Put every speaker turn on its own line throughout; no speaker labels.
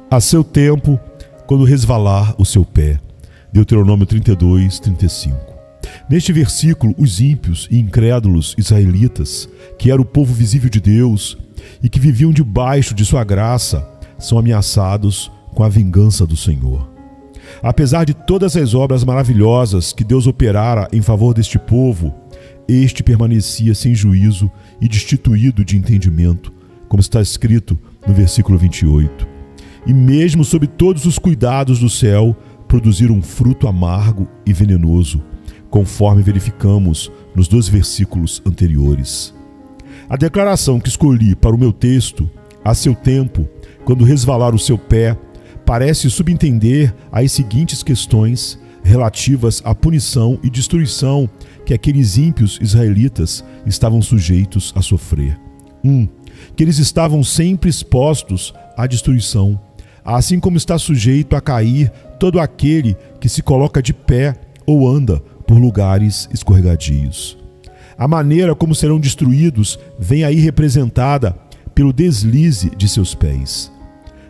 A seu tempo, quando resvalar o seu pé. Deuteronômio 32, 35. Neste versículo, os ímpios e incrédulos israelitas, que era o povo visível de Deus e que viviam debaixo de sua graça, são ameaçados com a vingança do Senhor. Apesar de todas as obras maravilhosas que Deus operara em favor deste povo, este permanecia sem juízo e destituído de entendimento, como está escrito no versículo 28. E mesmo sob todos os cuidados do céu, produziram um fruto amargo e venenoso, conforme verificamos nos 2 versículos anteriores. A declaração que escolhi para o meu texto, a seu tempo, quando resvalar o seu pé, parece subentender as seguintes questões relativas à punição e destruição que aqueles ímpios israelitas estavam sujeitos a sofrer. 1. Que eles estavam sempre expostos à destruição, assim como está sujeito a cair todo aquele que se coloca de pé ou anda por lugares escorregadios. A maneira como serão destruídos vem aí representada pelo deslize de seus pés.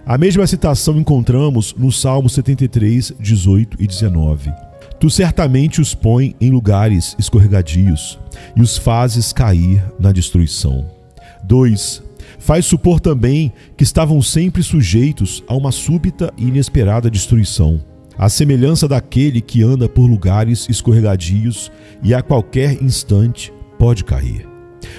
A mesma citação encontramos no Salmo 73, 18 e 19. Tu certamente os põe em lugares escorregadios e os fazes cair na destruição. 2. Faz supor também que estavam sempre sujeitos a uma súbita e inesperada destruição, à semelhança daquele que anda por lugares escorregadios e a qualquer instante pode cair.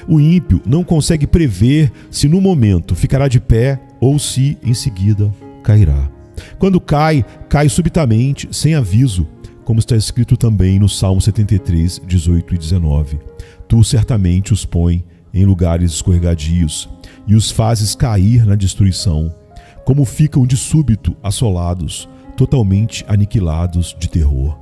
O ímpio não consegue prever se no momento ficará de pé ou se em seguida cairá. Quando cai, cai subitamente, sem aviso, como está escrito também no Salmo 73, 18 e 19. Tu certamente os põe em lugares escorregadios e os fazes cair na destruição, como ficam de súbito assolados, totalmente aniquilados de terror.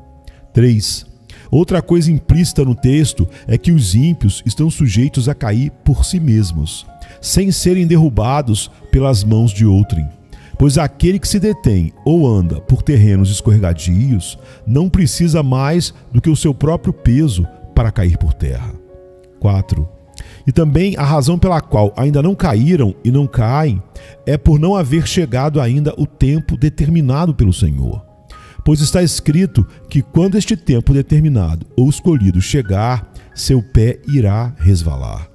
3. Outra coisa implícita no texto é que os ímpios estão sujeitos a cair por si mesmos, sem serem derrubados pelas mãos de outrem, pois aquele que se detém ou anda por terrenos escorregadios não precisa mais do que o seu próprio peso para cair por terra. 4. E também a razão pela qual ainda não caíram e não caem é por não haver chegado ainda o tempo determinado pelo Senhor. Pois está escrito que quando este tempo determinado ou escolhido chegar, seu pé irá resvalar.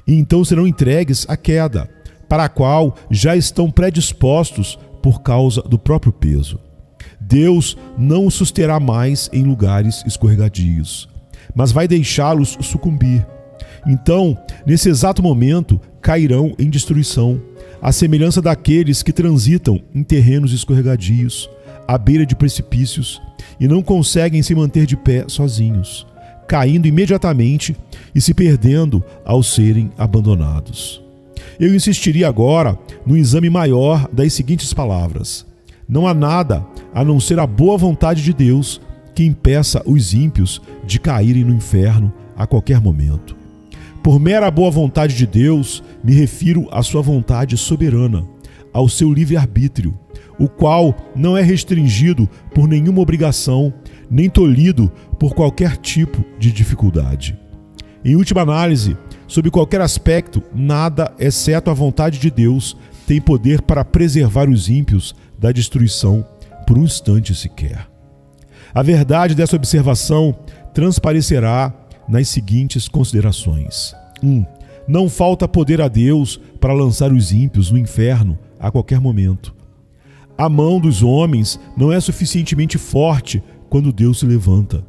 E então serão entregues à queda, para a qual já estão predispostos por causa do próprio peso. Deus não os susterá mais em lugares escorregadios, mas vai deixá-los sucumbir. Então, nesse exato momento, cairão em destruição, à semelhança daqueles que transitam em terrenos escorregadios, à beira de precipícios, e não conseguem se manter de pé sozinhos, caindo imediatamente e se perdendo ao serem abandonados. Eu insistiria agora no exame maior das seguintes palavras: não há nada a não ser a boa vontade de Deus que impeça os ímpios de caírem no inferno a qualquer momento. Por mera boa vontade de Deus, me refiro à sua vontade soberana, ao seu livre-arbítrio, o qual não é restringido por nenhuma obrigação, nem tolhido por qualquer tipo de dificuldade. Em última análise, sob qualquer aspecto, nada, exceto a vontade de Deus, tem poder para preservar os ímpios da destruição por um instante sequer. A verdade dessa observação transparecerá nas seguintes considerações. 1. Não falta poder a Deus para lançar os ímpios no inferno a qualquer momento. A mão dos homens não é suficientemente forte quando Deus se levanta.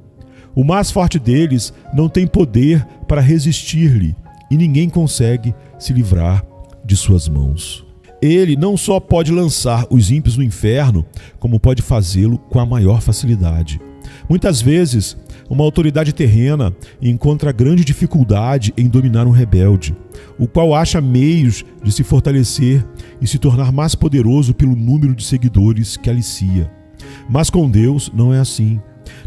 O mais forte deles não tem poder para resistir-lhe e ninguém consegue se livrar de suas mãos. Ele não só pode lançar os ímpios no inferno, como pode fazê-lo com a maior facilidade. Muitas vezes, uma autoridade terrena encontra grande dificuldade em dominar um rebelde, o qual acha meios de se fortalecer e se tornar mais poderoso pelo número de seguidores que alicia. Mas com Deus não é assim.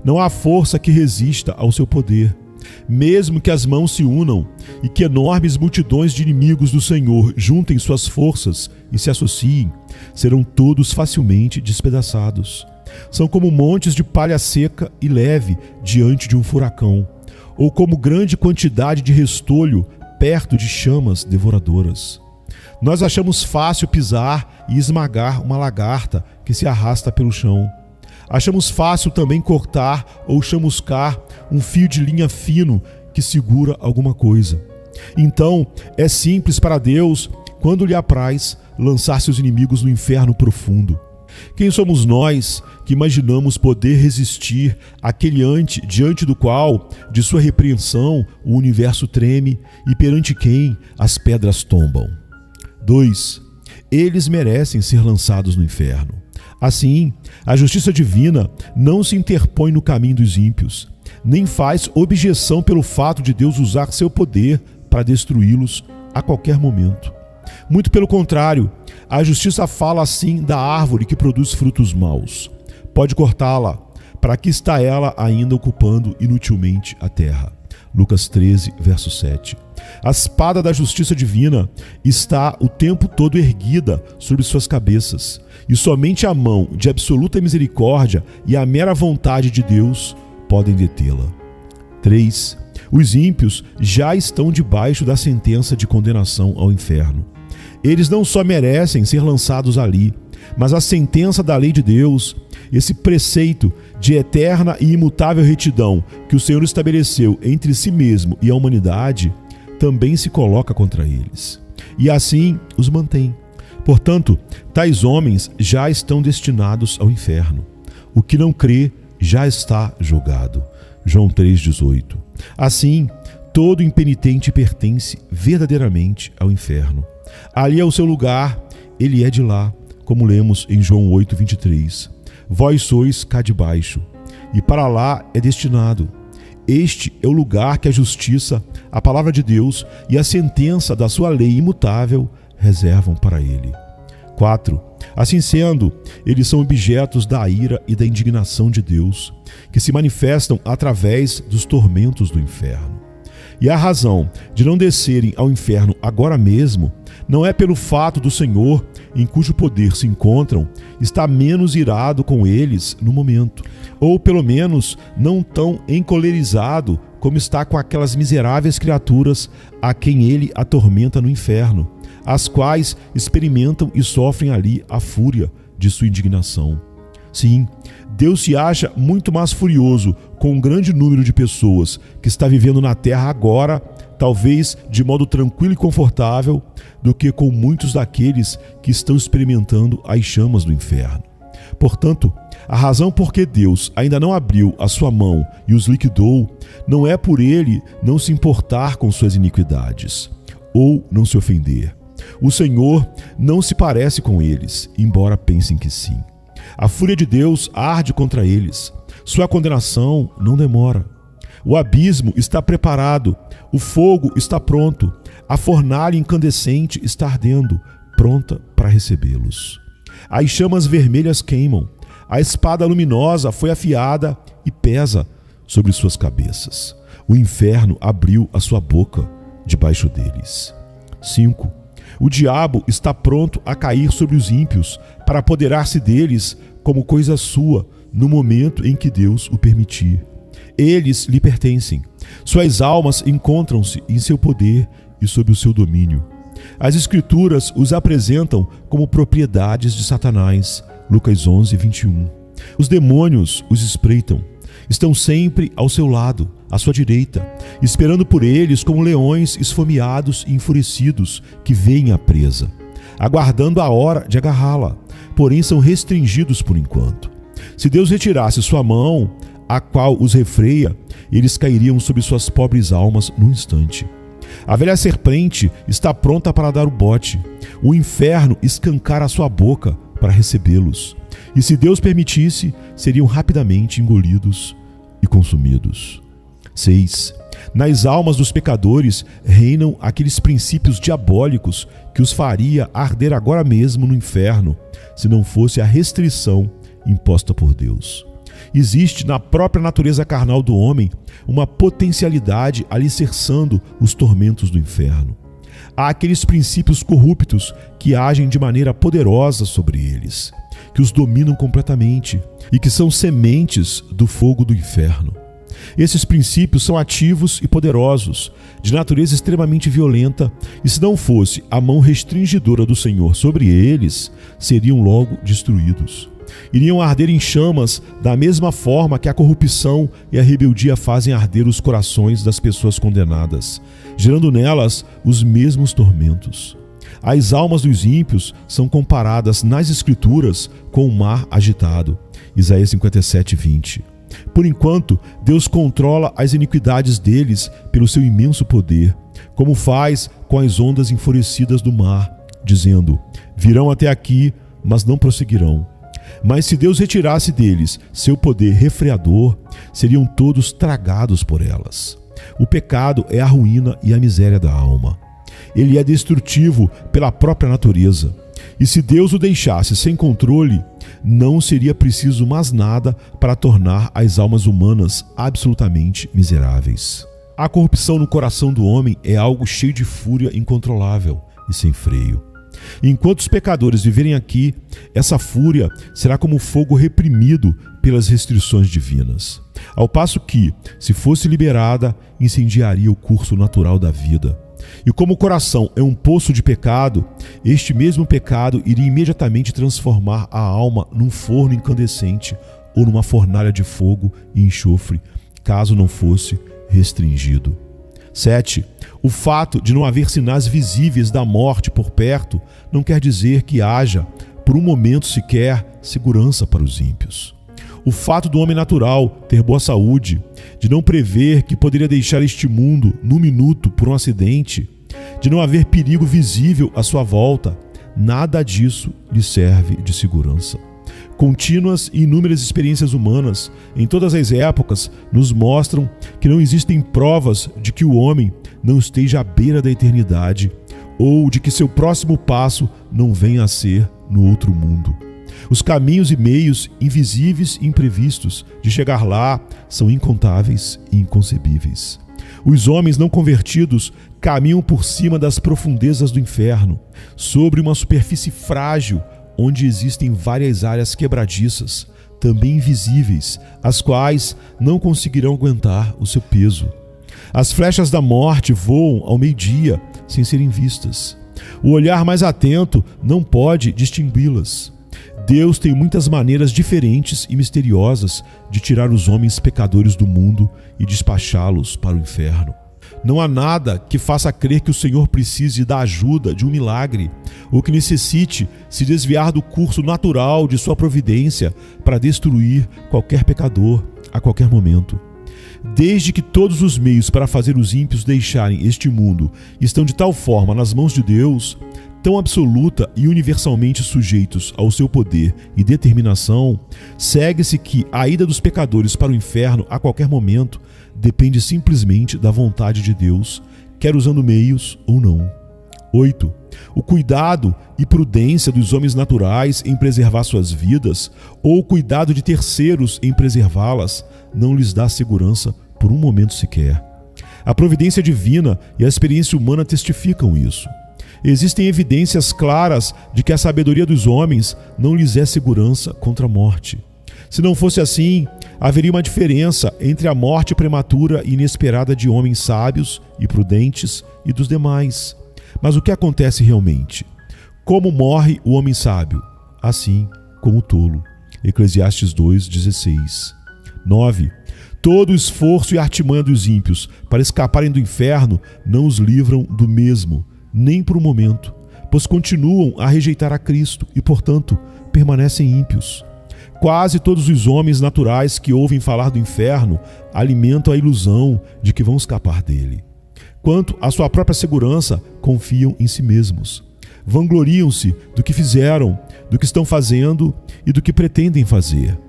Não há força que resista ao seu poder. Mesmo que as mãos se unam e que enormes multidões de inimigos do Senhor juntem suas forças e se associem, serão todos facilmente despedaçados. São como montes de palha seca e leve diante de um furacão, ou como grande quantidade de restolho perto de chamas devoradoras. Nós achamos fácil pisar e esmagar uma lagarta que se arrasta pelo chão. Achamos fácil também cortar ou chamuscar um fio de linha fino que segura alguma coisa. Então, é simples para Deus, quando lhe apraz, lançar seus inimigos no inferno profundo. Quem somos nós que imaginamos poder resistir àquele diante do qual, de sua repreensão, o universo treme e perante quem as pedras tombam? 2. Eles merecem ser lançados no inferno. Assim, a justiça divina não se interpõe no caminho dos ímpios, nem faz objeção pelo fato de Deus usar seu poder para destruí-los a qualquer momento. Muito pelo contrário, a justiça fala assim da árvore que produz frutos maus. Pode cortá-la, para que está ela ainda ocupando inutilmente a terra. Lucas 13, verso 7. A espada da justiça divina está o tempo todo erguida sobre suas cabeças, e somente a mão de absoluta misericórdia e a mera vontade de Deus podem detê-la. 3. Os ímpios já estão debaixo da sentença de condenação ao inferno. Eles não só merecem ser lançados ali, mas a sentença da lei de Deus, esse preceito de eterna e imutável retidão que o Senhor estabeleceu entre si mesmo e a humanidade, também se coloca contra eles. E assim os mantém. Portanto, tais homens já estão destinados ao inferno. O que não crê já está julgado. João 3,18. Assim, todo impenitente pertence verdadeiramente ao inferno. Ali é o seu lugar, ele é de lá, como lemos em João 8,23. Vós sois cá de baixo, e para lá é destinado. Este é o lugar que a justiça, a palavra de Deus e a sentença da sua lei imutável reservam para ele. 4. Assim sendo, eles são objetos da ira e da indignação de Deus, que se manifestam através dos tormentos do inferno. E a razão de não descerem ao inferno agora mesmo não é pelo fato do Senhor, em cujo poder se encontram, estar menos irado com eles no momento, ou pelo menos não tão encolerizado como está com aquelas miseráveis criaturas a quem ele atormenta no inferno, as quais experimentam e sofrem ali a fúria de sua indignação. Sim, Deus se acha muito mais furioso com um grande número de pessoas que está vivendo na terra agora, talvez de modo tranquilo e confortável, do que com muitos daqueles que estão experimentando as chamas do inferno. Portanto, a razão por que Deus ainda não abriu a sua mão e os liquidou não é por ele não se importar com suas iniquidades, ou não se ofender. O Senhor não se parece com eles, embora pensem que sim. A fúria de Deus arde contra eles. Sua condenação não demora. O abismo está preparado, o fogo está pronto, a fornalha incandescente está ardendo, pronta para recebê-los. As chamas vermelhas queimam, a espada luminosa foi afiada e pesa sobre suas cabeças. O inferno abriu a sua boca debaixo deles. 5. O diabo está pronto a cair sobre os ímpios para apoderar-se deles como coisa sua no momento em que Deus o permitir. Eles lhe pertencem. Suas almas encontram-se em seu poder e sob o seu domínio. As Escrituras os apresentam como propriedades de Satanás. Lucas 11:21. Os demônios os espreitam. Estão sempre ao seu lado, à sua direita, esperando por eles como leões esfomeados e enfurecidos que veem a presa, aguardando a hora de agarrá-la, porém são restringidos por enquanto. Se Deus retirasse sua mão, a qual os refreia, eles cairiam sobre suas pobres almas num instante. A velha serpente está pronta para dar o bote. O inferno escancara a sua boca para recebê-los. E se Deus permitisse, seriam rapidamente engolidos e consumidos. 6. Nas almas dos pecadores reinam aqueles princípios diabólicos que os faria arder agora mesmo no inferno, se não fosse a restrição imposta por Deus. Existe na própria natureza carnal do homem uma potencialidade alicerçando os tormentos do inferno. Há aqueles princípios corruptos que agem de maneira poderosa sobre eles, que os dominam completamente e que são sementes do fogo do inferno. Esses princípios são ativos e poderosos, de natureza extremamente violenta, e se não fosse a mão restringidora do Senhor sobre eles, seriam logo destruídos. Iriam arder em chamas da mesma forma que a corrupção e a rebeldia fazem arder os corações das pessoas condenadas, gerando nelas os mesmos tormentos. As almas dos ímpios são comparadas nas Escrituras com o mar agitado. Isaías 57:20. Por enquanto, Deus controla as iniquidades deles pelo seu imenso poder, como faz com as ondas enfurecidas do mar, dizendo: virão até aqui, mas não prosseguirão. Mas se Deus retirasse deles seu poder refreador, seriam todos tragados por elas. O pecado é a ruína e a miséria da alma. Ele é destrutivo pela própria natureza. E se Deus o deixasse sem controle, não seria preciso mais nada para tornar as almas humanas absolutamente miseráveis. A corrupção no coração do homem é algo cheio de fúria incontrolável e sem freio. Enquanto os pecadores viverem aqui, essa fúria será como fogo reprimido pelas restrições divinas. Ao passo que, se fosse liberada, incendiaria o curso natural da vida. E como o coração é um poço de pecado, este mesmo pecado iria imediatamente transformar a alma num forno incandescente ou numa fornalha de fogo e enxofre, caso não fosse restringido. 7. O fato de não haver sinais visíveis da morte por perto não quer dizer que haja, por um momento sequer, segurança para os ímpios. O fato do homem natural ter boa saúde, de não prever que poderia deixar este mundo num minuto por um acidente, de não haver perigo visível à sua volta, nada disso lhe serve de segurança. Contínuas e inúmeras experiências humanas, em todas as épocas, nos mostram que não existem provas de que o homem não esteja à beira da eternidade ou de que seu próximo passo não venha a ser no outro mundo. Os caminhos e meios invisíveis e imprevistos de chegar lá são incontáveis e inconcebíveis. Os homens não convertidos caminham por cima das profundezas do inferno, sobre uma superfície frágil onde existem várias áreas quebradiças, também invisíveis, as quais não conseguirão aguentar o seu peso. As flechas da morte voam ao meio-dia sem serem vistas. O olhar mais atento não pode distingui-las. Deus tem muitas maneiras diferentes e misteriosas de tirar os homens pecadores do mundo e despachá-los para o inferno. Não há nada que faça crer que o Senhor precise da ajuda de um milagre ou que necessite se desviar do curso natural de sua providência para destruir qualquer pecador a qualquer momento. Desde que todos os meios para fazer os ímpios deixarem este mundo estão de tal forma nas mãos de Deus, tão absoluta e universalmente sujeitos ao seu poder e determinação, segue-se que a ida dos pecadores para o inferno a qualquer momento depende simplesmente da vontade de Deus, quer usando meios ou não. 8. O cuidado e prudência dos homens naturais em preservar suas vidas, ou o cuidado de terceiros em preservá-las, não lhes dá segurança por um momento sequer. A providência divina e a experiência humana testificam isso. Existem evidências claras de que a sabedoria dos homens não lhes é segurança contra a morte. Se não fosse assim, haveria uma diferença entre a morte prematura e inesperada de homens sábios e prudentes e dos demais. Mas o que acontece realmente? Como morre o homem sábio? Assim como o tolo. Eclesiastes 2:16. 9. Todo o esforço e artimanha dos ímpios para escaparem do inferno não os livram do mesmo, nem por um momento, pois continuam a rejeitar a Cristo e, portanto, permanecem ímpios. Quase todos os homens naturais que ouvem falar do inferno alimentam a ilusão de que vão escapar dele. Quanto à sua própria segurança, confiam em si mesmos. Vangloriam-se do que fizeram, do que estão fazendo e do que pretendem fazer.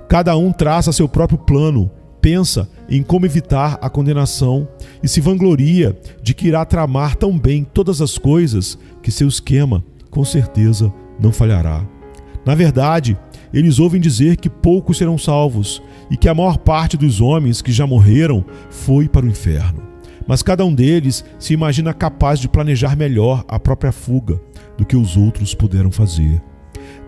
Cada um traça seu próprio plano, pensa em como evitar a condenação e se vangloria de que irá tramar tão bem todas as coisas que seu esquema, com certeza, não falhará. Na verdade, eles ouvem dizer que poucos serão salvos e que a maior parte dos homens que já morreram foi para o inferno. Mas cada um deles se imagina capaz de planejar melhor a própria fuga do que os outros puderam fazer.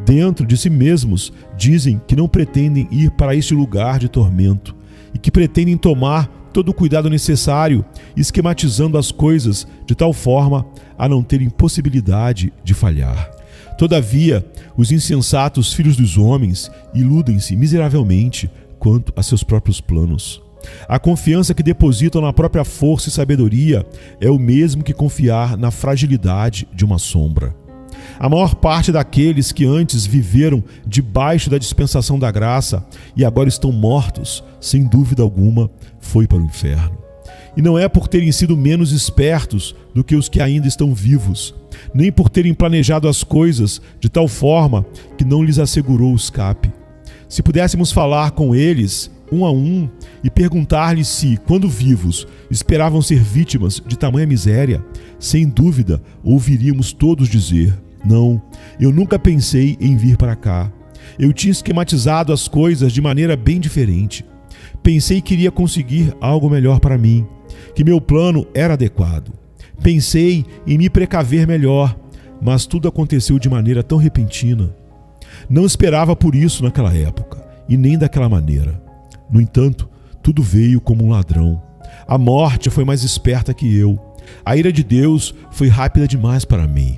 Dentro de si mesmos, dizem que não pretendem ir para este lugar de tormento e que pretendem tomar todo o cuidado necessário, esquematizando as coisas de tal forma a não terem possibilidade de falhar. Todavia, os insensatos filhos dos homens iludem-se miseravelmente quanto a seus próprios planos. A confiança que depositam na própria força e sabedoria é o mesmo que confiar na fragilidade de uma sombra. A maior parte daqueles que antes viveram debaixo da dispensação da graça e agora estão mortos, sem dúvida alguma, foi para o inferno. E não é por terem sido menos espertos do que os que ainda estão vivos, nem por terem planejado as coisas de tal forma que não lhes assegurou o escape. Se pudéssemos falar com eles, um a um, e perguntar-lhes se, quando vivos, esperavam ser vítimas de tamanha miséria, sem dúvida ouviríamos todos dizer: não, eu nunca pensei em vir para cá. Eu tinha esquematizado as coisas de maneira bem diferente. Pensei que iria conseguir algo melhor para mim, que meu plano era adequado. Pensei em me precaver melhor, mas tudo aconteceu de maneira tão repentina. Não esperava por isso naquela época, e nem daquela maneira. No entanto, tudo veio como um ladrão. A morte foi mais esperta que eu. A ira de Deus foi rápida demais para mim.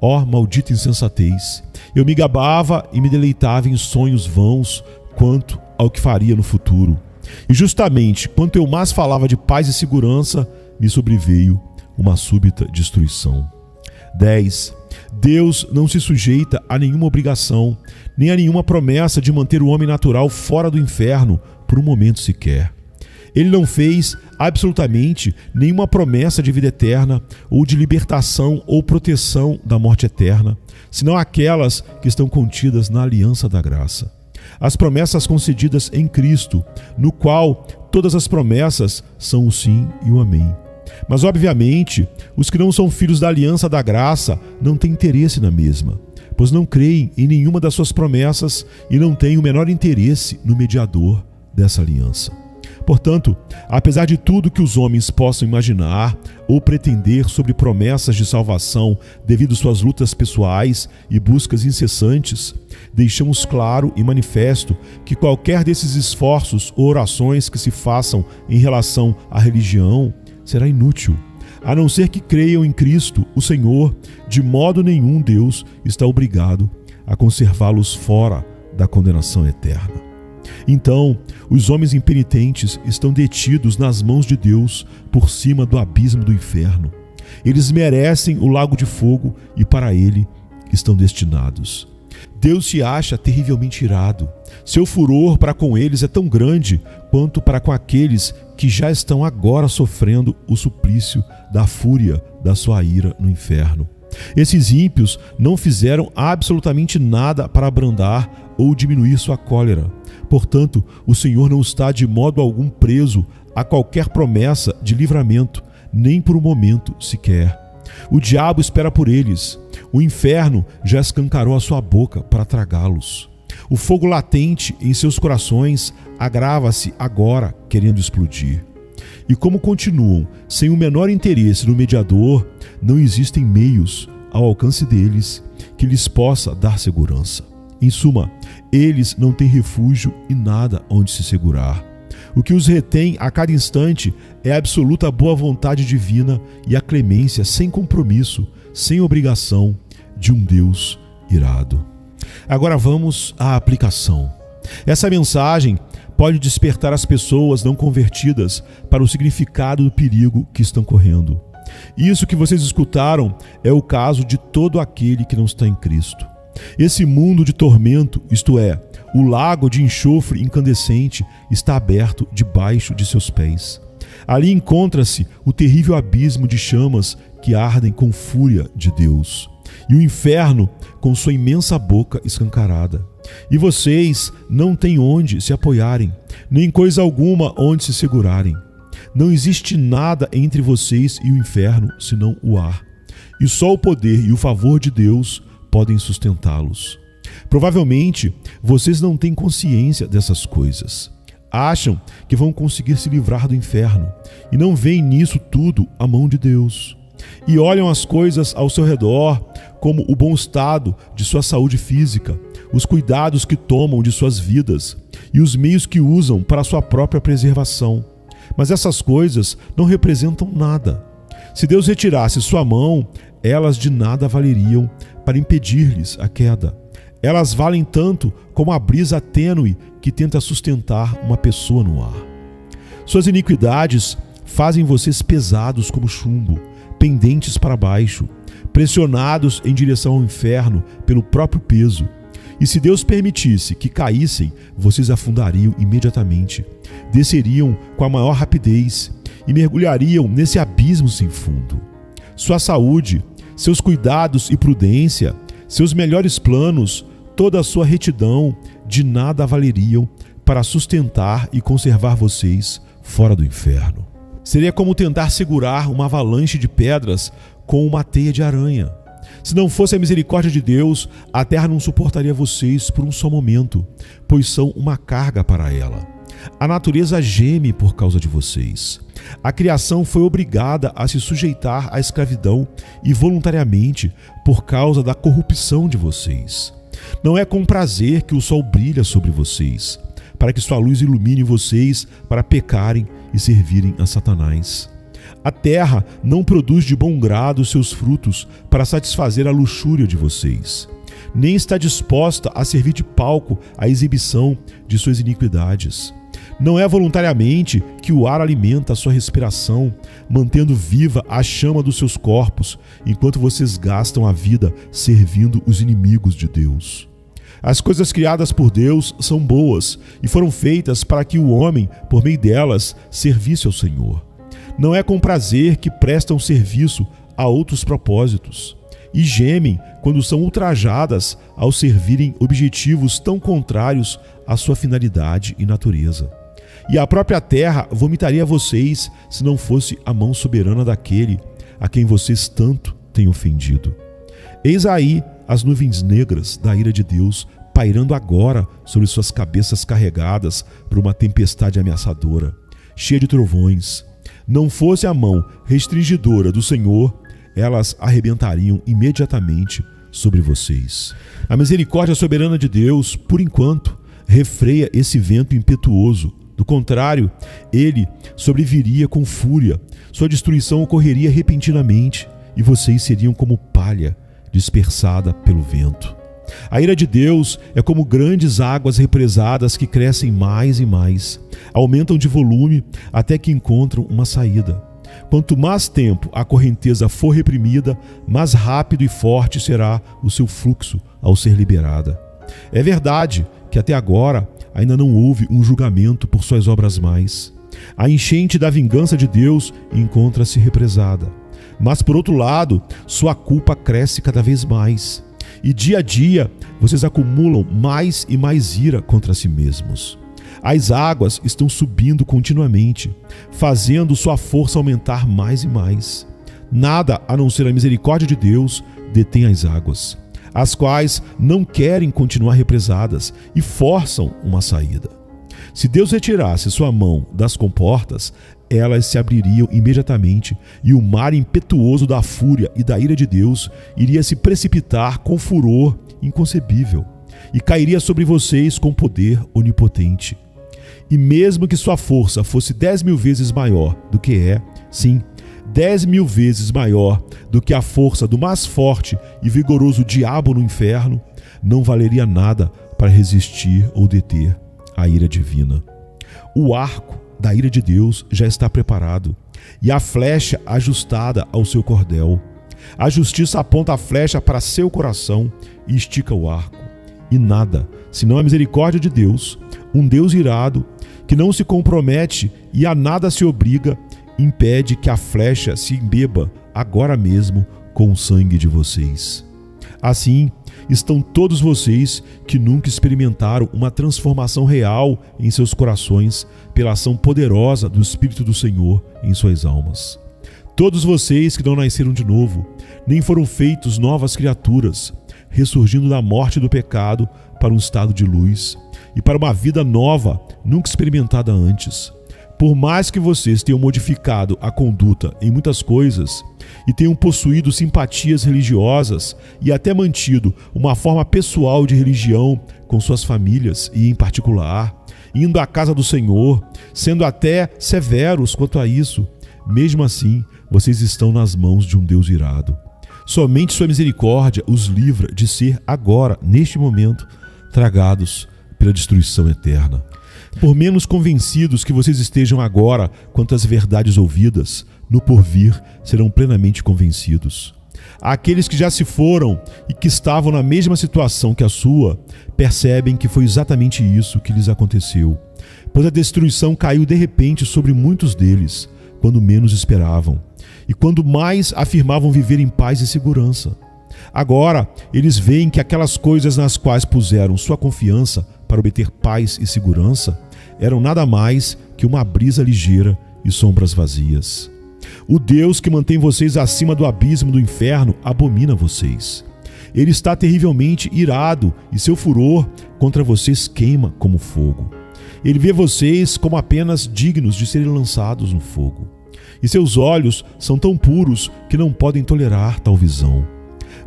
Ó, maldita insensatez! Eu me gabava e me deleitava em sonhos vãos quanto ao que faria no futuro. E justamente, quanto eu mais falava de paz e segurança, me sobreveio uma súbita destruição. 10. Deus não se sujeita a nenhuma obrigação, nem a nenhuma promessa de manter o homem natural fora do inferno por um momento sequer. Ele não fez absolutamente nenhuma promessa de vida eterna ou de libertação ou proteção da morte eterna, senão aquelas que estão contidas na aliança da graça. As promessas concedidas em Cristo, no qual todas as promessas são o sim e o amém. Mas, obviamente, os que não são filhos da aliança da graça não têm interesse na mesma, pois não creem em nenhuma das suas promessas e não têm o menor interesse no mediador dessa aliança. Portanto, apesar de tudo que os homens possam imaginar ou pretender sobre promessas de salvação devido às suas lutas pessoais e buscas incessantes, deixamos claro e manifesto que qualquer desses esforços ou orações que se façam em relação à religião será inútil, a não ser que creiam em Cristo, o Senhor. De modo nenhum Deus está obrigado a conservá-los fora da condenação eterna. Então, os homens impenitentes estão detidos nas mãos de Deus por cima do abismo do inferno. Eles merecem o lago de fogo e para ele estão destinados. Deus se acha terrivelmente irado. Seu furor para com eles é tão grande quanto para com aqueles que já estão agora sofrendo o suplício da fúria da sua ira no inferno. Esses ímpios não fizeram absolutamente nada para abrandar ou diminuir sua cólera. Portanto, o Senhor não está de modo algum preso a qualquer promessa de livramento, nem por um momento sequer. O diabo espera por eles. O inferno já escancarou a sua boca para tragá-los. O fogo latente em seus corações agrava-se agora, querendo explodir. E como continuam sem o menor interesse no mediador, não existem meios ao alcance deles que lhes possa dar segurança. Em suma, eles não têm refúgio e nada onde se segurar. O que os retém a cada instante é a absoluta boa vontade divina e a clemência sem compromisso, sem obrigação de um Deus irado. Agora vamos à aplicação. Essa mensagem pode despertar as pessoas não convertidas para o significado do perigo que estão correndo. Isso que vocês escutaram é o caso de todo aquele que não está em Cristo. Esse mundo de tormento, isto é, o lago de enxofre incandescente, está aberto debaixo de seus pés. Ali encontra-se o terrível abismo de chamas que ardem com fúria de Deus, e o inferno com sua imensa boca escancarada. E vocês não têm onde se apoiarem, nem coisa alguma onde se segurarem. Não existe nada entre vocês e o inferno, senão o ar. E só o poder e o favor de Deus podem sustentá-los. Provavelmente, vocês não têm consciência dessas coisas. Acham que vão conseguir se livrar do inferno e não veem nisso tudo a mão de Deus. E olham as coisas ao seu redor, como o bom estado de sua saúde física, os cuidados que tomam de suas vidas, e os meios que usam para a sua própria preservação. Mas essas coisas não representam nada. Se Deus retirasse sua mão, elas de nada valeriam para impedir-lhes a queda. Elas valem tanto como a brisa tênue que tenta sustentar uma pessoa no ar. Suas iniquidades fazem vocês pesados como chumbo, pendentes para baixo, pressionados em direção ao inferno pelo próprio peso. E se Deus permitisse que caíssem, vocês afundariam imediatamente, desceriam com a maior rapidez e mergulhariam nesse abismo sem fundo. Sua saúde, seus cuidados e prudência, seus melhores planos, toda a sua retidão, de nada valeriam para sustentar e conservar vocês fora do inferno. Seria como tentar segurar uma avalanche de pedras com uma teia de aranha. Se não fosse a misericórdia de Deus, a terra não suportaria vocês por um só momento, pois são uma carga para ela. A natureza geme por causa de vocês. A criação foi obrigada a se sujeitar à escravidão e voluntariamente por causa da corrupção de vocês. Não é com prazer que o sol brilha sobre vocês, para que sua luz ilumine vocês para pecarem e servirem a Satanás. A terra não produz de bom grado seus frutos para satisfazer a luxúria de vocês, nem está disposta a servir de palco à exibição de suas iniquidades. Não é voluntariamente que o ar alimenta a sua respiração, mantendo viva a chama dos seus corpos, enquanto vocês gastam a vida servindo os inimigos de Deus. As coisas criadas por Deus são boas e foram feitas para que o homem, por meio delas, servisse ao Senhor. Não é com prazer que prestam serviço a outros propósitos e gemem quando são ultrajadas ao servirem objetivos tão contrários à sua finalidade e natureza. E a própria terra vomitaria vocês se não fosse a mão soberana daquele a quem vocês tanto têm ofendido. Eis aí as nuvens negras da ira de Deus pairando agora sobre suas cabeças carregadas por uma tempestade ameaçadora, cheia de trovões. Não fosse a mão restringidora do Senhor, elas arrebentariam imediatamente sobre vocês. A misericórdia soberana de Deus, por enquanto, refreia esse vento impetuoso. Do contrário, ele sobreviria com fúria, sua destruição ocorreria repentinamente e vocês seriam como palha dispersada pelo vento. A ira de Deus é como grandes águas represadas que crescem mais e mais, aumentam de volume até que encontram uma saída. Quanto mais tempo a correnteza for reprimida, mais rápido e forte será o seu fluxo ao ser liberada. É verdade que até agora ainda não houve um julgamento por suas obras mais. A enchente da vingança de Deus encontra-se represada. Mas, por outro lado, sua culpa cresce cada vez mais. E dia a dia, vocês acumulam mais e mais ira contra si mesmos. As águas estão subindo continuamente, fazendo sua força aumentar mais e mais. Nada, a não ser a misericórdia de Deus, detém as águas, as quais não querem continuar represadas e forçam uma saída. Se Deus retirasse sua mão das comportas, elas se abririam imediatamente e o mar impetuoso da fúria e da ira de Deus iria se precipitar com furor inconcebível e cairia sobre vocês com poder onipotente. E mesmo que sua força fosse 10.000 vezes maior do que é, sim, 10.000 vezes maior do que a força do mais forte e vigoroso diabo no inferno, não valeria nada para resistir ou deter a ira divina. O arco da ira de Deus já está preparado e a flecha ajustada ao seu cordel. A justiça aponta a flecha para seu coração e estica o arco. E nada, senão a misericórdia de Deus, um Deus irado, que não se compromete e a nada se obriga, impede que a flecha se embeba agora mesmo com o sangue de vocês. Assim, estão todos vocês que nunca experimentaram uma transformação real em seus corações pela ação poderosa do Espírito do Senhor em suas almas. Todos vocês que não nasceram de novo, nem foram feitos novas criaturas, ressurgindo da morte do pecado para um estado de luz e para uma vida nova, nunca experimentada antes. Por mais que vocês tenham modificado a conduta em muitas coisas e tenham possuído simpatias religiosas e até mantido uma forma pessoal de religião com suas famílias e em particular, indo à casa do Senhor, sendo até severos quanto a isso, mesmo assim, vocês estão nas mãos de um Deus irado. Somente sua misericórdia os livra de ser agora, neste momento, tragados pela destruição eterna. Por menos convencidos que vocês estejam agora quanto às verdades ouvidas, no porvir serão plenamente convencidos. Aqueles que já se foram e que estavam na mesma situação que a sua, percebem que foi exatamente isso que lhes aconteceu, pois a destruição caiu de repente sobre muitos deles, quando menos esperavam, e quando mais afirmavam viver em paz e segurança. Agora, eles veem que aquelas coisas nas quais puseram sua confiança para obter paz e segurança eram nada mais que uma brisa ligeira e sombras vazias. O Deus que mantém vocês acima do abismo do inferno abomina vocês. Ele está terrivelmente irado e seu furor contra vocês queima como fogo. Ele vê vocês como apenas dignos de serem lançados no fogo. E seus olhos são tão puros que não podem tolerar tal visão.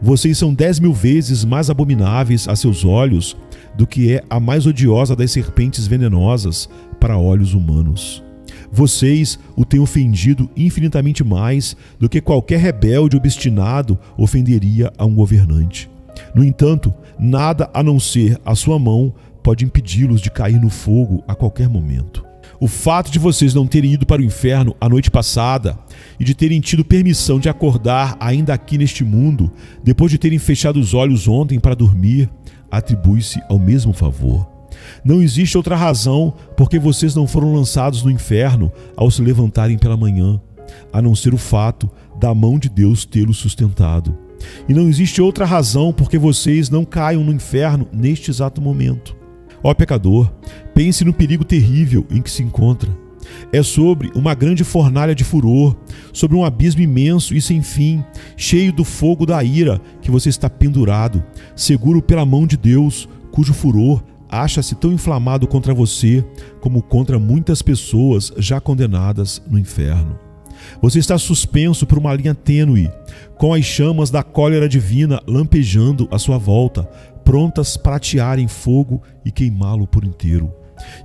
Vocês são 10.000 vezes mais abomináveis a seus olhos do que é a mais odiosa das serpentes venenosas para olhos humanos. Vocês o têm ofendido infinitamente mais do que qualquer rebelde obstinado ofenderia a um governante. No entanto, nada a não ser a sua mão pode impedi-los de cair no fogo a qualquer momento. O fato de vocês não terem ido para o inferno a noite passada e de terem tido permissão de acordar ainda aqui neste mundo, depois de terem fechado os olhos ontem para dormir, atribui-se ao mesmo favor. Não existe outra razão por que vocês não foram lançados no inferno ao se levantarem pela manhã, a não ser o fato da mão de Deus tê-los sustentado. E não existe outra razão por que vocês não caiam no inferno neste exato momento. Ó pecador, pense no perigo terrível em que se encontra. É sobre uma grande fornalha de furor, sobre um abismo imenso e sem fim, cheio do fogo da ira que você está pendurado, seguro pela mão de Deus, cujo furor acha-se tão inflamado contra você como contra muitas pessoas já condenadas no inferno. Você está suspenso por uma linha tênue, com as chamas da cólera divina lampejando à sua volta, prontas para atearem fogo e queimá-lo por inteiro.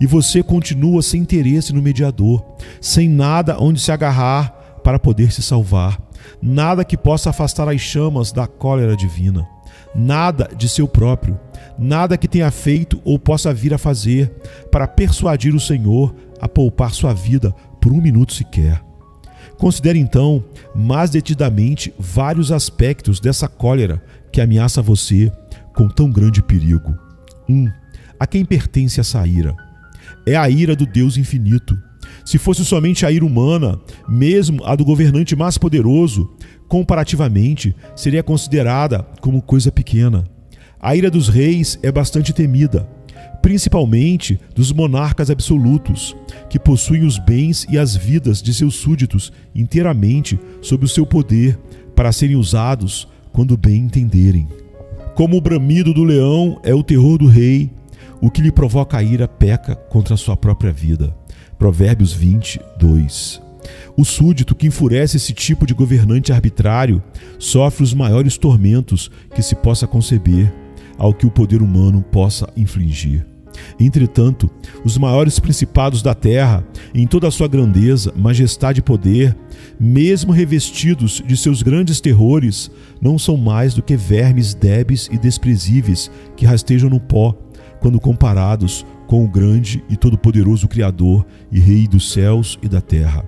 E você continua sem interesse no mediador, sem nada onde se agarrar para poder se salvar, nada que possa afastar as chamas da cólera divina, nada de seu próprio, nada que tenha feito ou possa vir a fazer para persuadir o Senhor a poupar sua vida por um minuto sequer. Considere então, mais detidamente, vários aspectos dessa cólera que ameaça você com tão grande perigo. 1. A quem pertence essa ira? É a ira do Deus infinito. Se fosse somente a ira humana, mesmo a do governante mais poderoso, comparativamente, seria considerada como coisa pequena. A ira dos reis é bastante temida, principalmente dos monarcas absolutos, que possuem os bens e as vidas de seus súditos inteiramente sob o seu poder para serem usados quando bem entenderem. Como o bramido do leão é o terror do rei, o que lhe provoca a ira peca contra a sua própria vida. Provérbios 20:2. O súdito que enfurece esse tipo de governante arbitrário sofre os maiores tormentos que se possa conceber, ao que o poder humano possa infligir. Entretanto, os maiores principados da terra, em toda a sua grandeza, majestade e poder, mesmo revestidos de seus grandes terrores, não são mais do que vermes débeis e desprezíveis que rastejam no pó, quando comparados com o grande e todo-poderoso Criador e Rei dos céus e da terra.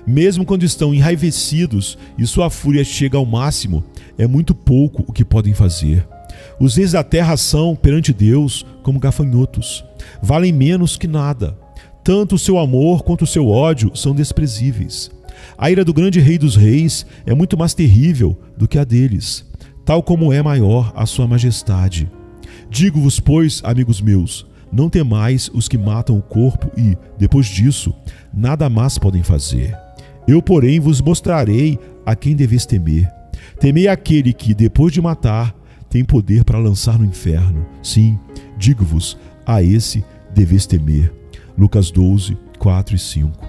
Mesmo quando estão enraivecidos e sua fúria chega ao máximo, é muito pouco o que podem fazer. Os reis da terra são, perante Deus, como gafanhotos. Valem menos que nada. Tanto o seu amor quanto o seu ódio são desprezíveis. A ira do grande Rei dos reis é muito mais terrível do que a deles, tal como é maior a sua majestade. Digo-vos, pois, amigos meus, não temais os que matam o corpo e, depois disso, nada mais podem fazer. Eu, porém, vos mostrarei a quem deveis temer. Temei aquele que, depois de matar, tem poder para lançar no inferno. Sim, digo-vos, a esse deveis temer. Lucas 12, 4 e 5.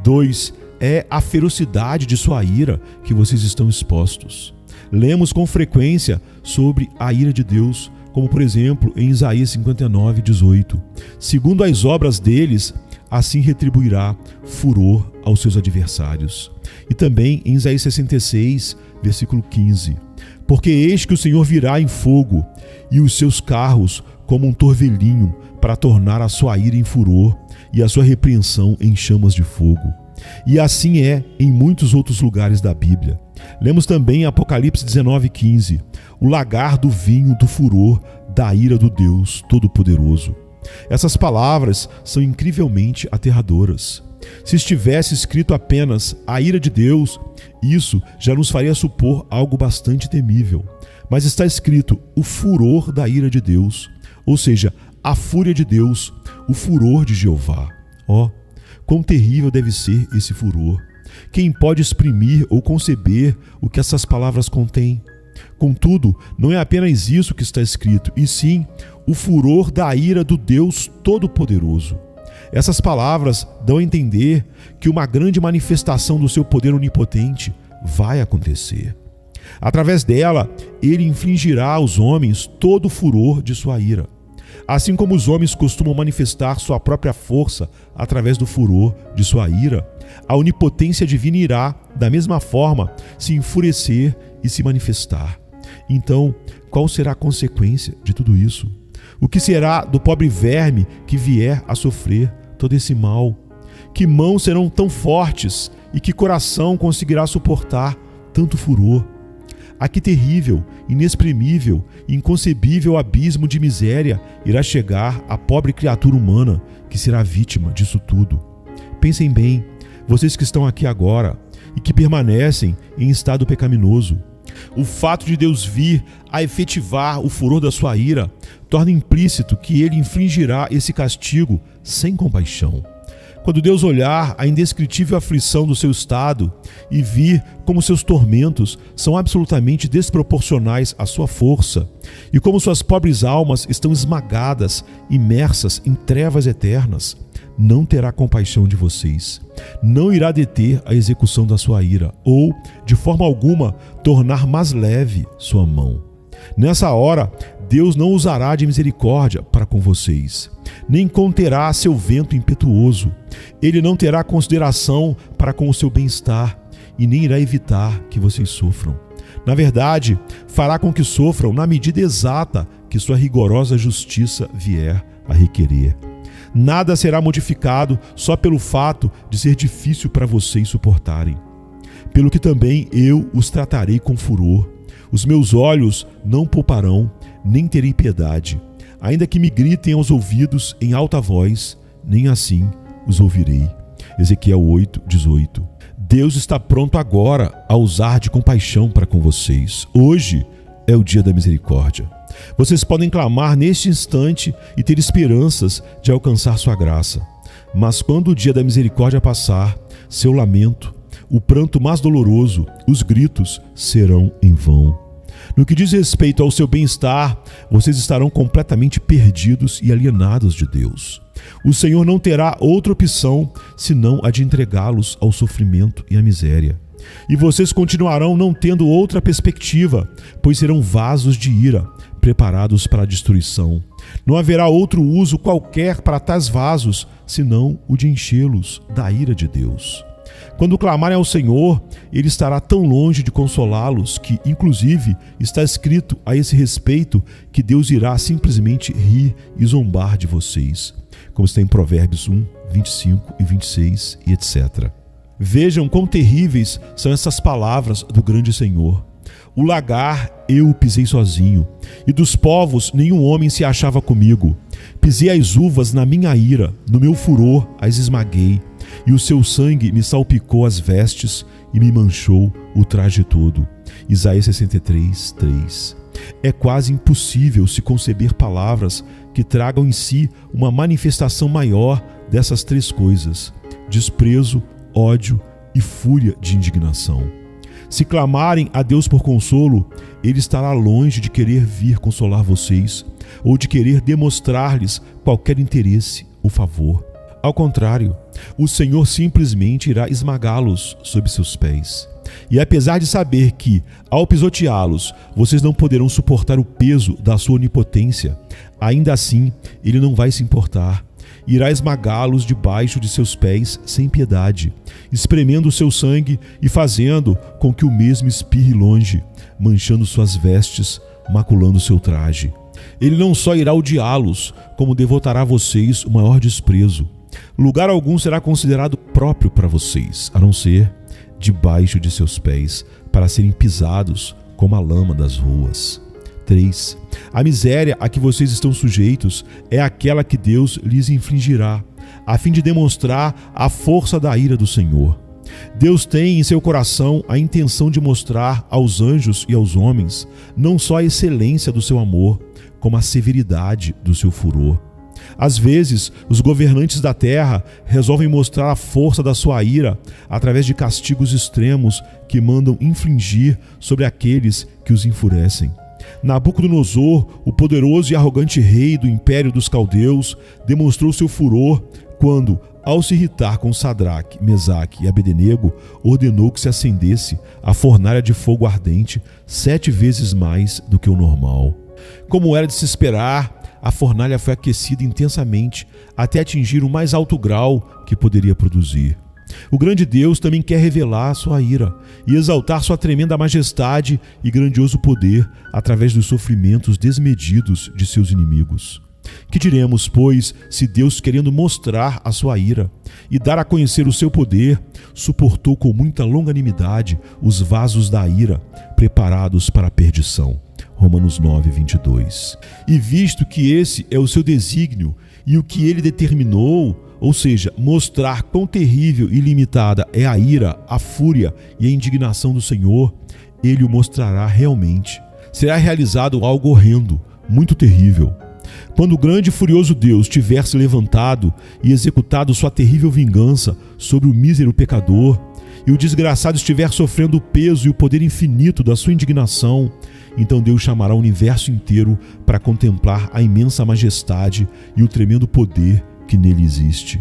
2. É a ferocidade de sua ira que vocês estão expostos. Lemos com frequência sobre a ira de Deus, como por exemplo em Isaías 59:18. Segundo as obras deles, assim retribuirá furor aos seus adversários. E também em Isaías 66, versículo 15. Porque eis que o Senhor virá em fogo, e os seus carros como um torvelinho, para tornar a sua ira em furor e a sua repreensão em chamas de fogo. E assim é em muitos outros lugares da Bíblia. Lemos também em Apocalipse 19:15, o lagar do vinho do furor da ira do Deus Todo-Poderoso. Essas palavras são incrivelmente aterradoras. Se estivesse escrito apenas a ira de Deus, isso já nos faria supor algo bastante temível. Mas está escrito o furor da ira de Deus, ou seja, a fúria de Deus, o furor de Jeová. Ó, quão terrível deve ser esse furor! Quem pode exprimir ou conceber o que essas palavras contêm? Contudo, não é apenas isso que está escrito, e sim o furor da ira do Deus Todo-Poderoso. Essas palavras dão a entender que uma grande manifestação do seu poder onipotente vai acontecer. Através dela, ele infligirá aos homens todo o furor de sua ira. Assim como os homens costumam manifestar sua própria força através do furor de sua ira, a onipotência divina irá, da mesma forma, se enfurecer e se manifestar. Então, qual será a consequência de tudo isso? O que será do pobre verme que vier a sofrer todo esse mal? Que mãos serão tão fortes e que coração conseguirá suportar tanto furor? A que terrível, inexprimível e inconcebível abismo de miséria irá chegar a pobre criatura humana que será vítima disso tudo? Pensem bem, vocês que estão aqui agora e que permanecem em estado pecaminoso. O fato de Deus vir a efetivar o furor da sua ira torna implícito que ele infligirá esse castigo sem compaixão. Quando Deus olhar a indescritível aflição do seu estado e vir como seus tormentos são absolutamente desproporcionais à sua força e como suas pobres almas estão esmagadas, imersas em trevas eternas, não terá compaixão de vocês, não irá deter a execução da sua ira ou, de forma alguma, tornar mais leve sua mão. Nessa hora, Deus não usará de misericórdia para com vocês, nem conterá seu vento impetuoso. Ele não terá consideração para com o seu bem-estar e nem irá evitar que vocês sofram. Na verdade, fará com que sofram na medida exata que sua rigorosa justiça vier a requerer. Nada será modificado só pelo fato de ser difícil para vocês suportarem. Pelo que também eu os tratarei com furor. Os meus olhos não pouparão, nem terei piedade. Ainda que me gritem aos ouvidos em alta voz, nem assim os ouvirei. Ezequiel 8:18. Deus está pronto agora a usar de compaixão para com vocês. Hoje é o dia da misericórdia. Vocês podem clamar neste instante e ter esperanças de alcançar sua graça. Mas quando o dia da misericórdia passar, seu lamento, o pranto mais doloroso, os gritos serão em vão. No que diz respeito ao seu bem-estar, vocês estarão completamente perdidos e alienados de Deus. O Senhor não terá outra opção senão a de entregá-los ao sofrimento e à miséria. E vocês continuarão não tendo outra perspectiva, pois serão vasos de ira, preparados para a destruição. Não haverá outro uso qualquer para tais vasos, senão o de enchê-los da ira de Deus. Quando clamarem ao Senhor, Ele estará tão longe de consolá-los que, inclusive, está escrito a esse respeito que Deus irá simplesmente rir e zombar de vocês, como está em Provérbios 1, 25 e 26 e etc. Vejam quão terríveis são essas palavras do grande Senhor. O lagar eu o pisei sozinho, e dos povos nenhum homem se achava comigo. Pisei as uvas na minha ira, no meu furor as esmaguei, e o seu sangue me salpicou as vestes e me manchou o traje todo. Isaías 63, 3. É quase impossível se conceber palavras que tragam em si uma manifestação maior dessas três coisas: desprezo, ódio e fúria de indignação. Se clamarem a Deus por consolo, Ele estará longe de querer vir consolar vocês ou de querer demonstrar-lhes qualquer interesse ou favor. Ao contrário, o Senhor simplesmente irá esmagá-los sob seus pés. E apesar de saber que, ao pisoteá-los, vocês não poderão suportar o peso da sua onipotência, ainda assim ele não vai se importar. Irá esmagá-los debaixo de seus pés sem piedade, espremendo o seu sangue e fazendo com que o mesmo espirre longe, manchando suas vestes, maculando seu traje. Ele não só irá odiá-los, como devotará a vocês o maior desprezo. Lugar algum será considerado próprio para vocês, a não ser debaixo de seus pés, para serem pisados como a lama das ruas. 3. A miséria a que vocês estão sujeitos é aquela que Deus lhes infligirá, a fim de demonstrar a força da ira do Senhor. Deus tem em seu coração a intenção de mostrar aos anjos e aos homens não só a excelência do seu amor, como a severidade do seu furor. Às vezes, os governantes da terra resolvem mostrar a força da sua ira através de castigos extremos que mandam infligir sobre aqueles que os enfurecem. Nabucodonosor, o poderoso e arrogante rei do império dos caldeus, demonstrou seu furor quando, ao se irritar com Sadraque, Mesaque e Abednego, ordenou que se acendesse a fornalha de fogo ardente 7 vezes mais do que o normal. Como era de se esperar, a fornalha foi aquecida intensamente até atingir o mais alto grau que poderia produzir. O grande Deus também quer revelar sua ira e exaltar sua tremenda majestade e grandioso poder através dos sofrimentos desmedidos de seus inimigos. Que diremos, pois, se Deus, querendo mostrar a sua ira e dar a conhecer o seu poder, suportou com muita longanimidade os vasos da ira preparados para a perdição? Romanos 9, 22. E visto que esse é o seu desígnio e o que ele determinou, ou seja, mostrar quão terrível e limitada é a ira, a fúria e a indignação do Senhor, ele o mostrará realmente. Será realizado algo horrendo, muito terrível. Quando o grande e furioso Deus tiver se levantado e executado sua terrível vingança sobre o mísero pecador, e o desgraçado estiver sofrendo o peso e o poder infinito da sua indignação, então Deus chamará o universo inteiro para contemplar a imensa majestade e o tremendo poder que nele existe.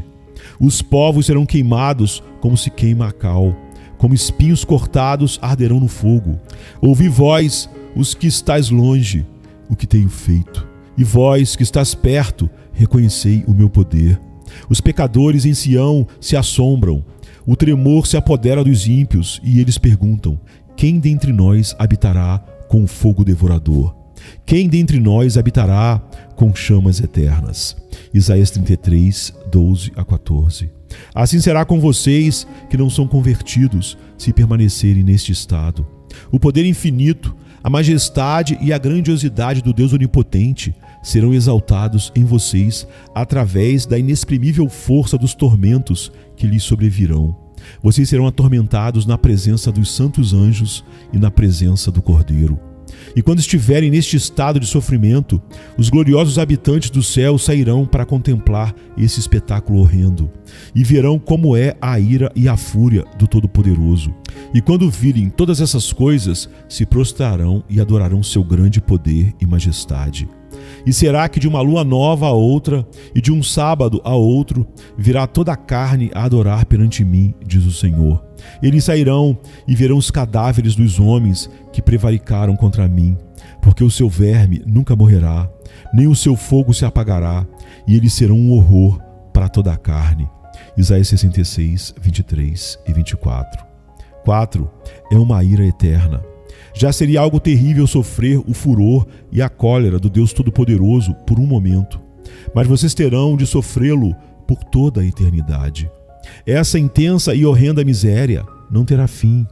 Os povos serão queimados como se queima a cal, como espinhos cortados arderão no fogo. Ouvi vós, os que estáis longe, o que tenho feito, e vós que estás perto, reconhecei o meu poder. Os pecadores em Sião se assombram, o tremor se apodera dos ímpios, e eles perguntam: quem dentre nós habitará com o fogo devorador? Quem dentre nós habitará com chamas eternas? Isaías 33, 12 a 14. Assim será com vocês que não são convertidos, se permanecerem neste estado. O poder infinito, a majestade e a grandiosidade do Deus onipotente serão exaltados em vocês através da inexprimível força dos tormentos que lhes sobrevirão. Vocês serão atormentados na presença dos santos anjos e na presença do Cordeiro. E quando estiverem neste estado de sofrimento, os gloriosos habitantes do céu sairão para contemplar esse espetáculo horrendo e verão como é a ira e a fúria do Todo-Poderoso. E quando virem todas essas coisas, se prostrarão e adorarão seu grande poder e majestade. E será que de uma lua nova a outra e de um sábado a outro virá toda a carne a adorar perante mim, diz o Senhor. Eles sairão e verão os cadáveres dos homens que prevaricaram contra mim, porque o seu verme nunca morrerá, nem o seu fogo se apagará, e eles serão um horror para toda a carne. Isaías 66, 23 e 24. 4. É uma ira eterna. Já seria algo terrível sofrer o furor e a cólera do Deus Todo-Poderoso por um momento, mas vocês terão de sofrê-lo por toda a eternidade. Essa intensa e horrenda miséria não terá fim.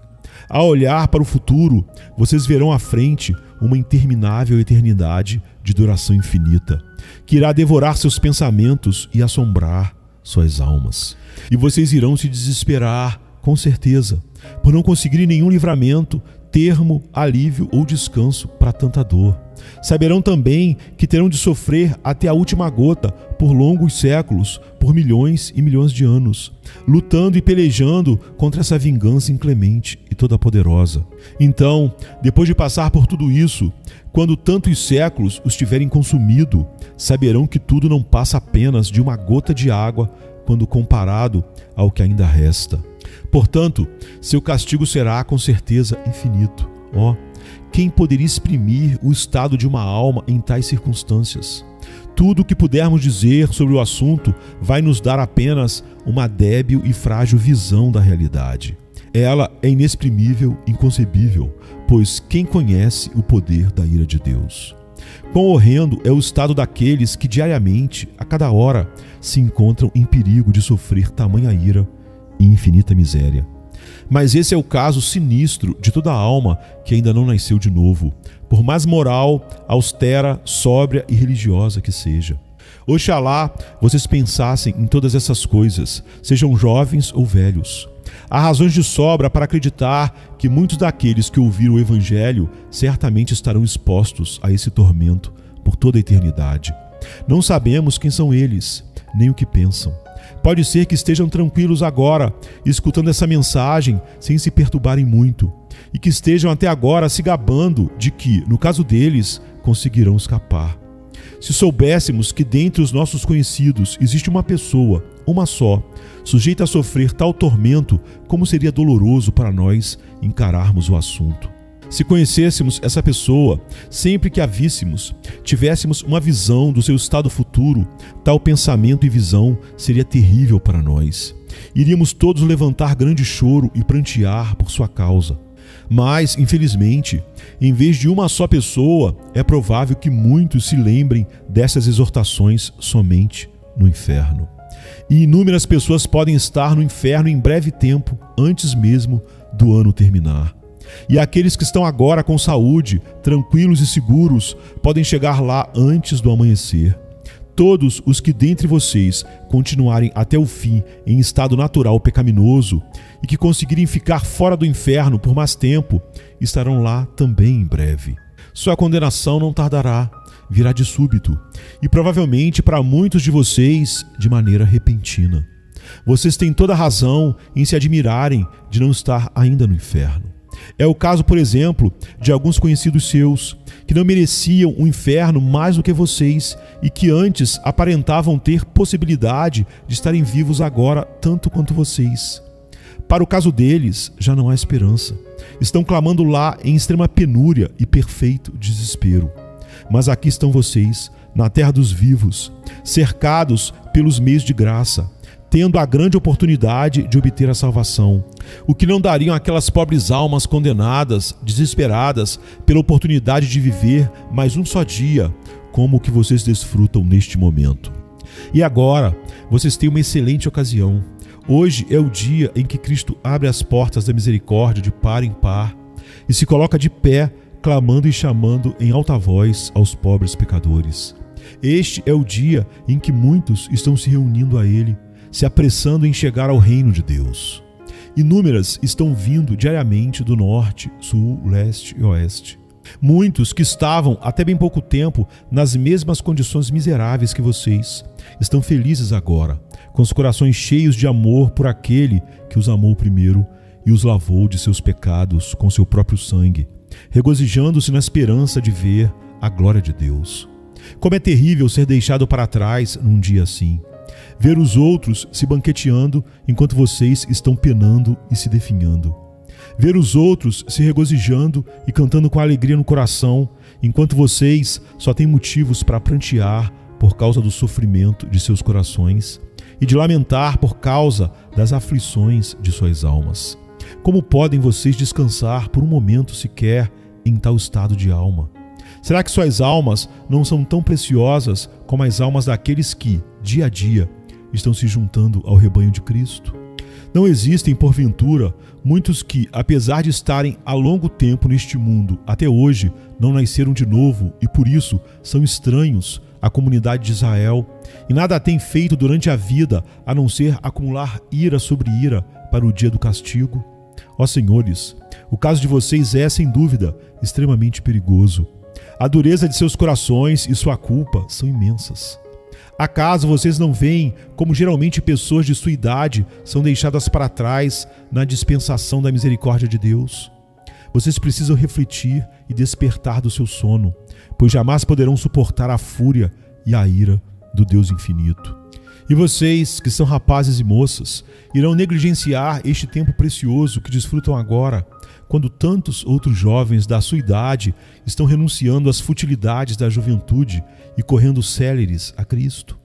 Ao olhar para o futuro, vocês verão à frente uma interminável eternidade de duração infinita, que irá devorar seus pensamentos e assombrar suas almas. E vocês irão se desesperar, com certeza, por não conseguirem nenhum livramento, termo, alívio ou descanso para tanta dor. Saberão também que terão de sofrer até a última gota por longos séculos, por milhões e milhões de anos, lutando e pelejando contra essa vingança inclemente e toda poderosa. Então, depois de passar por tudo isso, quando tantos séculos os tiverem consumido, saberão que tudo não passa apenas de uma gota de água quando comparado ao que ainda resta. Portanto, seu castigo será com certeza infinito. Quem poderia exprimir o estado de uma alma em tais circunstâncias? Tudo o que pudermos dizer sobre o assunto vai nos dar apenas uma débil e frágil visão da realidade. Ela é inexprimível, inconcebível, pois quem conhece o poder da ira de Deus? Quão horrendo é o estado daqueles que diariamente, a cada hora, se encontram em perigo de sofrer tamanha ira e infinita miséria. Mas esse é o caso sinistro de toda alma que ainda não nasceu de novo, por mais moral, austera, sóbria e religiosa que seja. Oxalá vocês pensassem em todas essas coisas, sejam jovens ou velhos. Há razões de sobra para acreditar que muitos daqueles que ouviram o Evangelho certamente estarão expostos a esse tormento por toda a eternidade. Não sabemos quem são eles, nem o que pensam. Pode ser que estejam tranquilos agora, escutando essa mensagem sem se perturbarem muito, e que estejam até agora se gabando de que, no caso deles, conseguirão escapar. Se soubéssemos que dentre os nossos conhecidos existe uma pessoa, uma só, sujeita a sofrer tal tormento, como seria doloroso para nós encararmos o assunto. Se conhecêssemos essa pessoa, sempre que a víssemos, tivéssemos uma visão do seu estado futuro, tal pensamento e visão seria terrível para nós. Iríamos todos levantar grande choro e prantear por sua causa. Mas, infelizmente, em vez de uma só pessoa, é provável que muitos se lembrem dessas exortações somente no inferno. E inúmeras pessoas podem estar no inferno em breve tempo, antes mesmo do ano terminar. E aqueles que estão agora com saúde, tranquilos e seguros, podem chegar lá antes do amanhecer. Todos os que dentre vocês continuarem até o fim em estado natural pecaminoso e que conseguirem ficar fora do inferno por mais tempo, estarão lá também em breve. Sua condenação não tardará, virá de súbito, e provavelmente para muitos de vocês de maneira repentina. Vocês têm toda a razão em se admirarem de não estar ainda no inferno. É o caso, por exemplo, de alguns conhecidos seus, que não mereciam o inferno mais do que vocês e que antes aparentavam ter possibilidade de estarem vivos agora tanto quanto vocês. Para o caso deles, já não há esperança. Estão clamando lá em extrema penúria e perfeito desespero. Mas aqui estão vocês, na terra dos vivos, cercados pelos meios de graça, tendo a grande oportunidade de obter a salvação, o que não dariam aquelas pobres almas condenadas, desesperadas pela oportunidade de viver mais um só dia, como o que vocês desfrutam neste momento. E agora, vocês têm uma excelente ocasião. Hoje é o dia em que Cristo abre as portas da misericórdia de par em par e se coloca de pé, clamando e chamando em alta voz aos pobres pecadores. Este é o dia em que muitos estão se reunindo a Ele, se apressando em chegar ao reino de Deus. Inúmeras estão vindo diariamente do norte, sul, leste e oeste. Muitos que estavam até bem pouco tempo nas mesmas condições miseráveis que vocês, estão felizes agora, com os corações cheios de amor por aquele que os amou primeiro e os lavou de seus pecados com seu próprio sangue, regozijando-se na esperança de ver a glória de Deus. Como é terrível ser deixado para trás num dia assim. Ver os outros se banqueteando enquanto vocês estão penando e se definhando. Ver os outros se regozijando e cantando com alegria no coração, enquanto vocês só têm motivos para prantear por causa do sofrimento de seus corações e de lamentar por causa das aflições de suas almas. Como podem vocês descansar por um momento sequer em tal estado de alma? Será que suas almas não são tão preciosas como as almas daqueles que, dia a dia, estão se juntando ao rebanho de Cristo? Não existem, porventura, muitos que, apesar de estarem há longo tempo neste mundo, até hoje não nasceram de novo e por isso são estranhos à comunidade de Israel e nada têm feito durante a vida a não ser acumular ira sobre ira para o dia do castigo? Ó senhores, o caso de vocês é, sem dúvida, extremamente perigoso. A dureza de seus corações e sua culpa são imensas. Acaso vocês não veem como geralmente pessoas de sua idade são deixadas para trás na dispensação da misericórdia de Deus? Vocês precisam refletir e despertar do seu sono, pois jamais poderão suportar a fúria e a ira do Deus infinito. E vocês, que são rapazes e moças, irão negligenciar este tempo precioso que desfrutam agora, quando tantos outros jovens da sua idade estão renunciando às futilidades da juventude e correndo céleres a Cristo.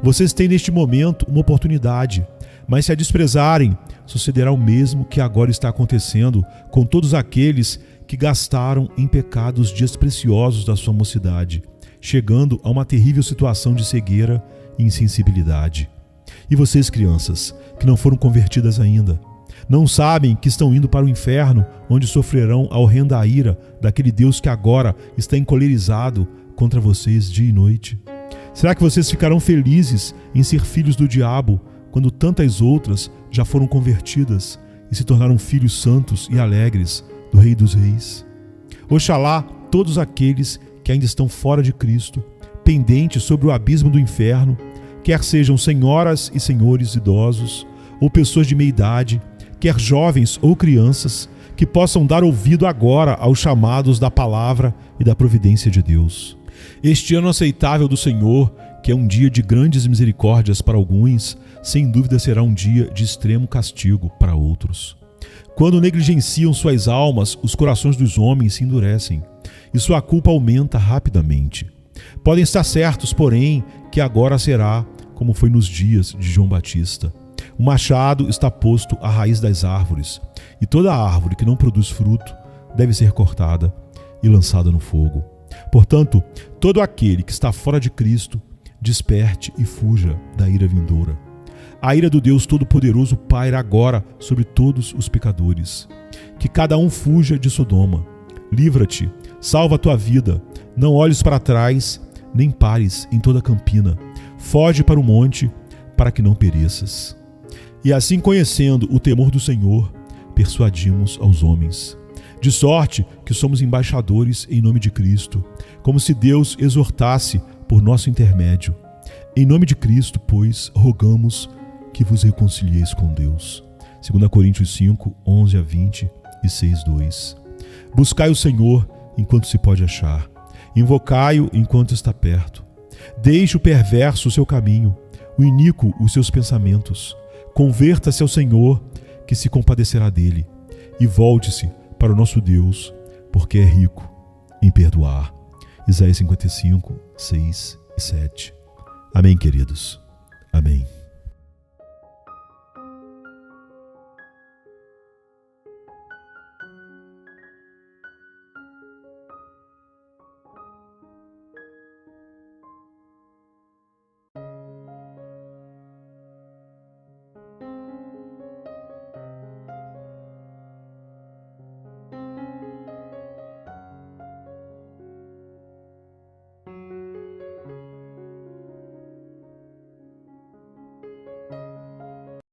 Vocês têm neste momento uma oportunidade, mas se a desprezarem, sucederá o mesmo que agora está acontecendo com todos aqueles que gastaram em pecados dias preciosos da sua mocidade, chegando a uma terrível situação de cegueira e insensibilidade. E vocês, crianças, que não foram convertidas ainda, não sabem que estão indo para o inferno, onde sofrerão a horrenda ira daquele Deus que agora está encolerizado contra vocês dia e noite? Será que vocês ficarão felizes em ser filhos do diabo, quando tantas outras já foram convertidas e se tornaram filhos santos e alegres do Rei dos Reis? Oxalá todos aqueles que ainda estão fora de Cristo, pendentes sobre o abismo do inferno, quer sejam senhoras e senhores idosos, ou pessoas de meia idade, quer jovens ou crianças, que possam dar ouvido agora aos chamados da palavra e da providência de Deus. Este ano aceitável do Senhor, que é um dia de grandes misericórdias para alguns, sem dúvida será um dia de extremo castigo para outros. Quando negligenciam suas almas, os corações dos homens se endurecem, e sua culpa aumenta rapidamente. Podem estar certos, porém, que agora será como foi nos dias de João Batista. O machado está posto à raiz das árvores, e toda árvore que não produz fruto deve ser cortada e lançada no fogo. Portanto, todo aquele que está fora de Cristo, desperte e fuja da ira vindoura. A ira do Deus Todo-Poderoso paira agora sobre todos os pecadores. Que cada um fuja de Sodoma. Livra-te, salva a tua vida, não olhes para trás, nem pares em toda a campina. Foge para o monte, para que não pereças. E assim, conhecendo o temor do Senhor, persuadimos aos homens. De sorte que somos embaixadores em nome de Cristo, como se Deus exortasse por nosso intermédio. Em nome de Cristo, pois, rogamos que vos reconcilieis com Deus. 2 Coríntios 5, 11 a 20 e 6, 2. Buscai o Senhor enquanto se pode achar. Invocai-o enquanto está perto. Deixe o perverso o seu caminho, o iníquo os seus pensamentos. Converta-se ao Senhor, que se compadecerá dele, e volte-se para o nosso Deus, porque é rico em perdoar. Isaías 55, 6 e 7. Amém, queridos. Amém.